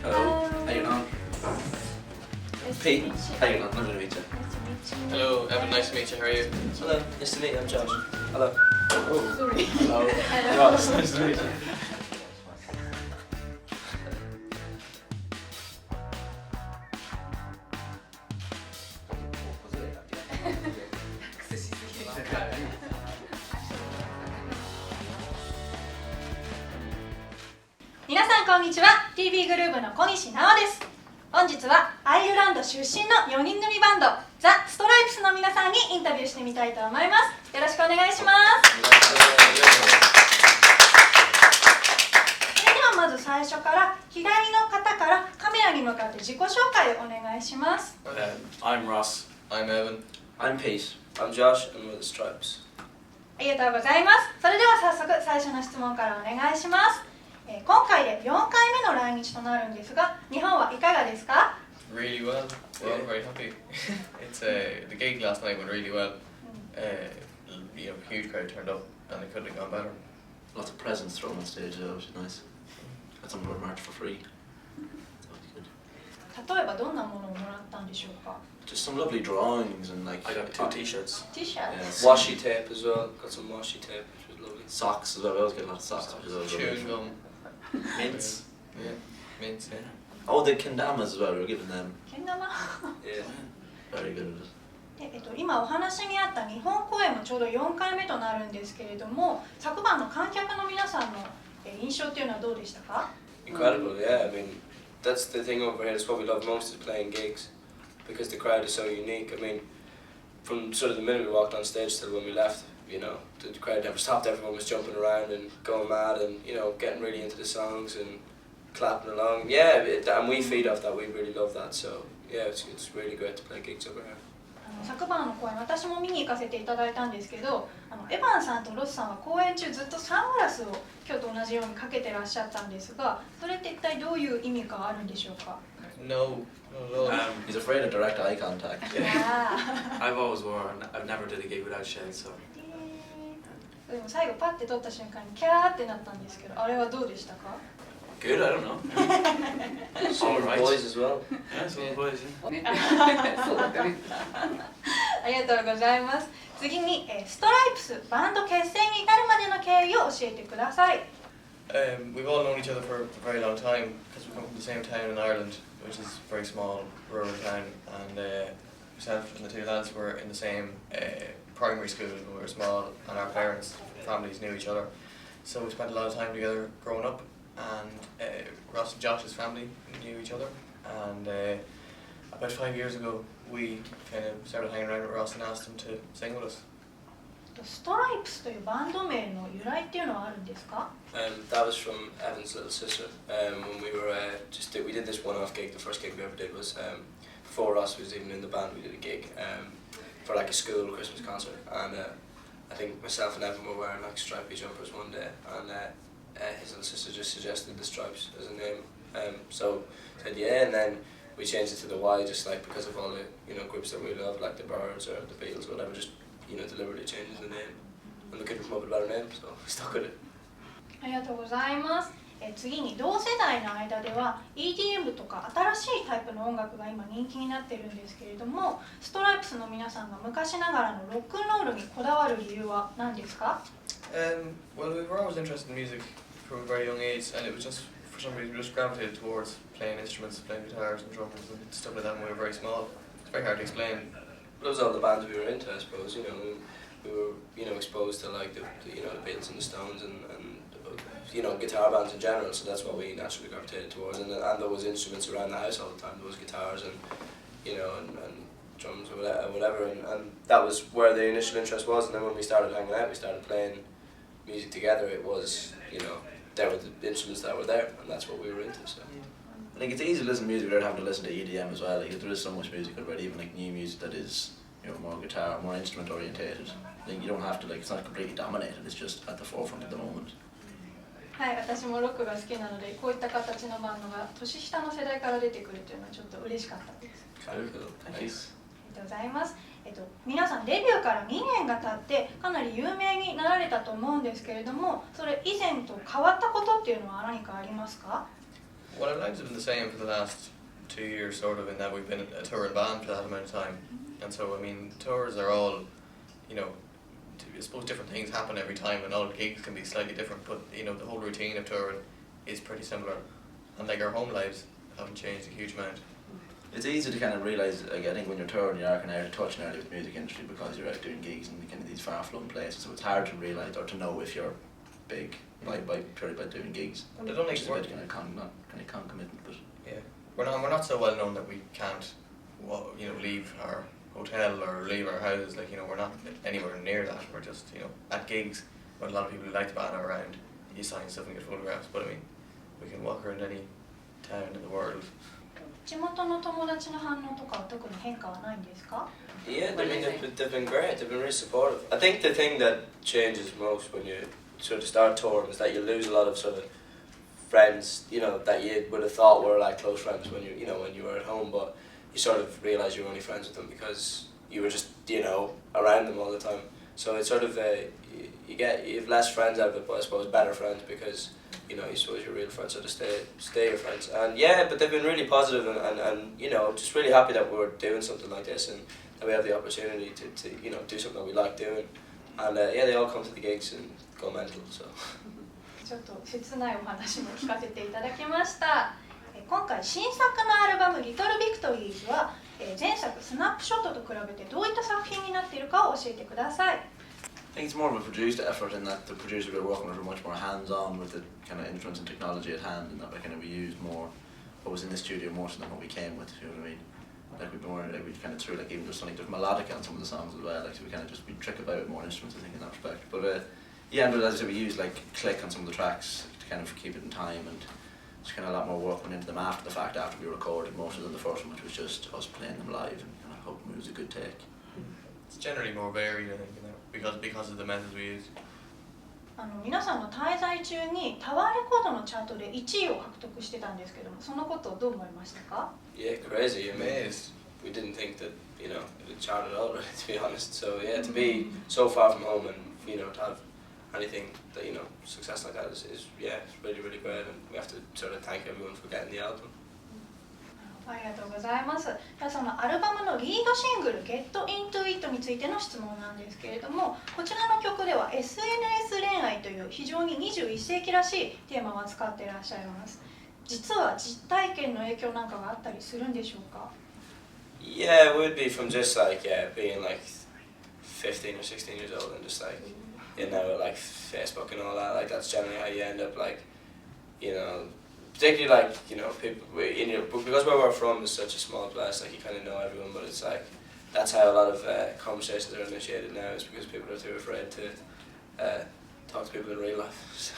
Hello. How you doing? Pete. How you doing? Nice to meet you. Hello, Evan. Nice to meet you. How are you? Hello, nice to meet you. I'm Josh. Hello. Oh. Sorry. Hello. Hello. Ross. Nice to meet you.皆さんこんにちは。 TV グルーヴの小西直です。本日はアイルランド出身の4人組バンドザ・ストライプスの皆さんにインタビューしてみたいと思います。よろしくお願いします。それではまず最初から左の方からカメラに向かって自己紹介をお願いします。I'm Ross. I'm Evan. I'm Pete. I'm Josh, and we're the Stripes. ありがとうございます。それでは早速最初の質問からお願いします。今回で4回目の来日となるんですが、日本はいかがですか？ Really well. We're all very happy. It's the gig last night went really well. Huge crowd turned up, and it couldn't have gone better. Lots of presents thrown on stage, which is nice. Got some road march for free. That was good. 例えばどんなものをもらったんでしょうか？ Just some lovely drawings and like. I got 2 T-shirts. T-shirt? Washi tape as well. Got some washi tape, which was lovely. Socks as well. We always get a lot of socks, which is always Chewing lovely. gum. Mints. Yeah, mints. Yeah. Oh, the kendamas as well. We were giving them. けん玉 Yeah. Very good at it. 今お話にあった日本公演もちょうど4回目となるんですけれども、昨晩の観客の皆さんの印象というのはどうでしたか？ Incredible, yeah. I mean, that's the thing over here. That's what we love most is playing gigs, because the crowd is so unique. I mean, from sort of the minute we walked on stage till when we left, the crowd never stopped. Everyone was jumping around and going mad, and getting really into the songs and clapping along. Yeah, and we feed off that. We really love that. So yeah, it's really great to play gigs over here. 昨晩の公演、私も見に行かせていただいたんですけど、エヴァンさんとロスさんは公演中ずっとサングラスを今日と同じようにかけてらっしゃったんですが、それって一体どういう意味があるんでしょうか？ No, no. He's afraid of direct eye contact. I've always worn. I've never did a gig without shades. So でも最後パッて撮った瞬間にキャーってなったんですけど、あれはどうでしたか？ good. I don't know. Some of the Alright. boys as well. Yeah, some of the boys. Yeah. ありがとうございます。次に、ストライプスバンド結成に至るまでの経緯を教えてください。We've all known each other for a very long time because we come from the same town in Ireland, which is a very small rural town. And myself and the two lads were in the same primary school when we were small, and our parents, families knew each other. So we spent a lot of time together growing up. And Ross and Josh's family knew each other, and about 5 years ago we kind of started hanging around with Ross and asked him to sing with us. ストライプスというバンド名の由来っていうのはあるんですか？ That was from Evan's little sister. When we were we did this one-off gig. The first gig we ever did was before Ross was even in the band. We did a gig for like a school Christmas concert, and I think myself and Evan were wearing like stripy jumpers one day, and his little sister just suggested the Stripes as a name, so said yeah, and then we changed it to the Y, just like because of all the groups that we love, like the Byrds or the Beatles or whatever, just deliberately changes the name, and we couldn't come up with a better name, so we stuck with it. ありがとうございます。次に同世代の間では EDM とか新しいタイプの音楽が今人気になってるんですけれども、ストライプスの皆さんが昔ながらのロックンロールにこだわる理由は何ですか？ Well, we were always interested in music from a very young age, and it was just for some reason we just gravitated towards playing instruments, playing guitars and drums and stuff like that when we were very small. It's very hard to explain. But it was all the bands we were into, I suppose. We were exposed to like the Beatles and the Stones and guitar bands in general. So that's what we naturally gravitated towards. And there was instruments around the house all the time. There was guitars and and drums or whatever. And that was where the initial interest was. And then when we started hanging out, we started playing music together. It was there were the instruments that were there, and that's what we were into. So. I think it's easy to listen to music without having to listen to EDM as well. Like, there is so much music already, even like new music that is more guitar, more instrument orientated. Like, you don't have to it's not completely dominated. It's just at the forefront at the moment. はい、私もロックが好きなので、こういった形のバンドが年下の世代から出てくるというのはちょっと嬉しかったです。Thank you. ありがとうございます。皆さんデビューから2年が経ってかなり有名になられたと思うんですけれども、それ以前と変わったことっていうのは何かありますか？ Well, our lives have been the same for the last 2 years, sort of, in that we've been a touring band for that amount of time. And so, I mean, tours are all, you know, I suppose different things happen every time, and all gigs can be slightly different, but, you know, the whole routine of touring is pretty similar. And, like, our home lives haven't changed a huge amount. It's easy to kind of realise, like, I think when you're touring, you are kind of out of touch now with the music industry because you're out doing gigs in kind of these far-flung places, so it's hard to realise or to know if you're big purely by doing gigs. And they don't Which is a work. bit kind of concomitant, but Yeah, we're not so well known that we can't, you know, leave our hotel or leave our houses. Like, you know, we're not anywhere near that. We're just, you know, at gigs when a lot of people who like the band are around. You sign stuff and get photographs, but I mean, we can walk around any town in the world. 地元の友達の反応とかは特に変化はないんですか？ Yeah, I mean, they've been great. They've been really supportive. I think the thing that changes most when you sort of start touring is that you lose a lot of sort of friends, you know, that you would have thought were like close friends when you were at home, but you sort of realise you're only friends with them because you were just, you know, around them all the time. So it's sort of you have less friends out of it, but I suppose better friends because, you know, you suppose your real friends, so to stay your friends. And yeah, but they've been really positive and you know, just really happy that we're doing something like this and that we have the opportunity to you know, do something that we like doing. And yeah, they all come to the gigs and go mental, so. ちょっと切ないお話も聞かせていただきました。今回新作のアルバム Little Victories は前作スナップショットと比べてどういった作品になっているかを教えてください。I think it's more of a produced effort in that the producers we're working with are much more hands-on with the kind of influence and technology at hand, and that we use more what was in the studio more so than what we came with, you know what I mean? Like we kind of threw like even just something there's melodic on some of the songs as well, like so we trick about with more instruments I think in that respect. But yeah, and as I said, we use like click on some of the tracks to kind of keep it in time, and just kind of a lot more work went into them after the fact, after we recorded most of them. The first one, which was just us playing them live and kind of hoping it was a good take. It's generally more varied, I think, you know, because of the methods we use. 皆さんの滞在中にタワーレコードのチャートで1位を獲得してたんですけども、そのことをどう思いましたか？ Yeah, crazy. I mean, Amazed. we didn't think that, you know, it would chart at all, really, to be honest. So yeah, to be so far from home and, you know, to have anything that, you know, success like that is yeah, it's really, really great, and we have to sort of thank everyone for getting the album. ありがとうございます。ではそのアルバムのリードシングル Get Into It についての質問なんですけれども、こちらの曲では SNS 恋愛という非常に21世紀らしいテーマを扱っていらっしゃいます。実は実体験の影響なんかがあったりするんでしょうか？ Yeah, it would be from just like, yeah, being like 15 or 16 years old and just like, you know, like Facebook and all that, like that's generally how you end up, like, you know, particularly like, you know, people, you know, because where we're from is such a small place, like you kind of know everyone, but it's like, that's how a lot of conversations are initiated now, is because people are too afraid to talk to people in real life, so.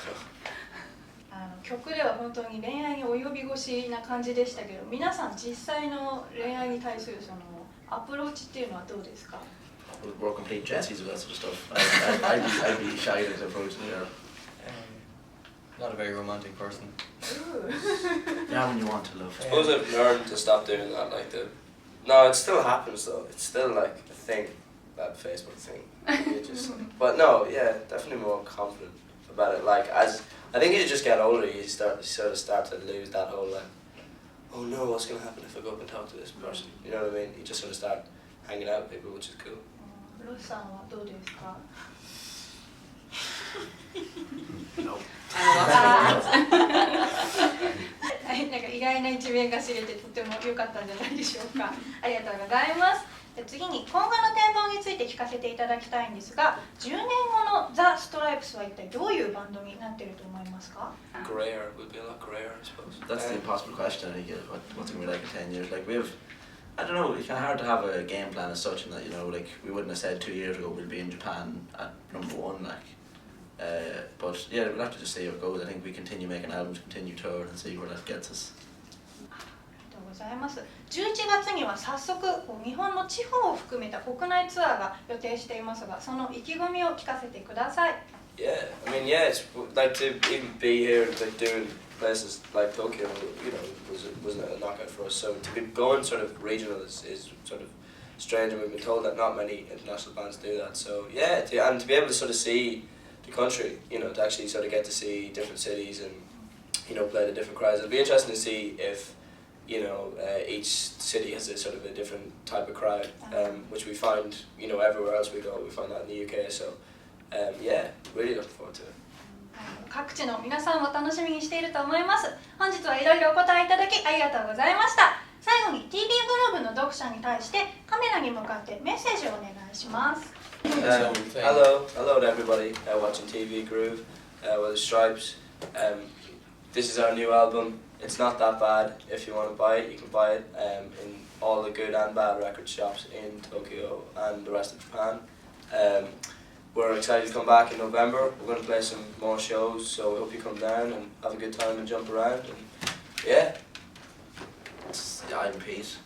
曲では本当に恋愛に及び腰な感じでしたけど、皆さん実際の恋愛に対するそのアプローチっていうのはどうですか？ We're complete Jessies with that sort of stuff. I'd be shy to approach them. Not a very romantic person. Yeah, when you want to love. I suppose I've learned to stop doing that, like no, it still happens though, it's still like a thing, that Facebook thing. You just, but no, yeah, definitely more confident about it, like as I think as you just get older, you sort of start to lose that whole like, oh no, what's going to happen if I go up and talk to this person? You know what I mean? You just sort of start hanging out with people, which is cool. ロスさんはどうですか？ No. なんか意外な一面が知れてとても良かったんじゃないでしょうか。ありがとうございます。で次に今後の展望について聞かせていただきたいんですが、10年後のザ・ストライプスは一体どういうバンドになっていると思いますか？ Grayer would be a lot grayer, I suppose. That's the impossible question, I think, what's it going to be like in 10 years? Like, I don't know, it's kind of hard to have a game plan as such, in that, you know, like, we wouldn't have said 2 years ago we'd be in Japan at #1, like. But yeah, we'll have to just see how it goes. I think we continue making albums, continue touring, and see where that gets us. ありがとうございます。11月には早速日本の地方を含めた国内ツアーが予定していますが、その意気込みを聞かせてください。Yeah, I mean, yeah, it's like to even be here, like doing places like Tokyo, you know, wasn't a knockout for us. So to be going sort of regional is sort of strange, and we've been told that not many international bands do that. So yeah, and to be able to sort of see the country, you know, to actually sort of get to see different cities and you know, play to different crowds. It'll be interesting to see if, you know, each city has a sort of a different type of crowd, which we find, you know, everywhere else we go. We find that in the UK. So, yeah, really looking forward to it. 各地の皆さんも楽しみにしていると思います。本日はいろいろお答えいただきありがとうございました。最後に TV グルーヴの読者に対してカメラに向かってメッセージをお願いします。Hello to everybody watching TV Groove with the Stripes. This is our new album. It's not that bad. If you want to buy it, you can buy it in all the good and bad record shops in Tokyo and the rest of Japan. We're excited to come back in November. We're going to play some more shows, so we hope you come down and have a good time and jump around. And yeah. I'm Pete.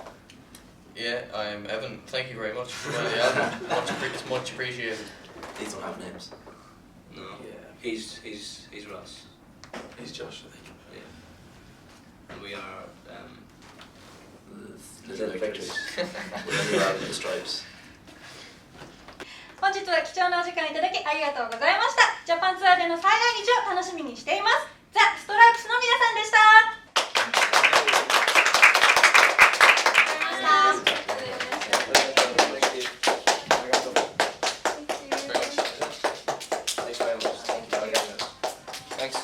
Yeah, I'm Evan. Thank you very much for the album. It's much appreciated. These don't have names. No. Yeah. He's Ross. He's Josh, I think. Yeah. And we are Little Victories. We're the STRYPES. 本日は貴重なお時間いただきありがとうございました。ジャパンツアーでの再来日を楽しみにしています。ザ・ストライプスの皆さんでした。Thanks very much. Thank you. Thanks.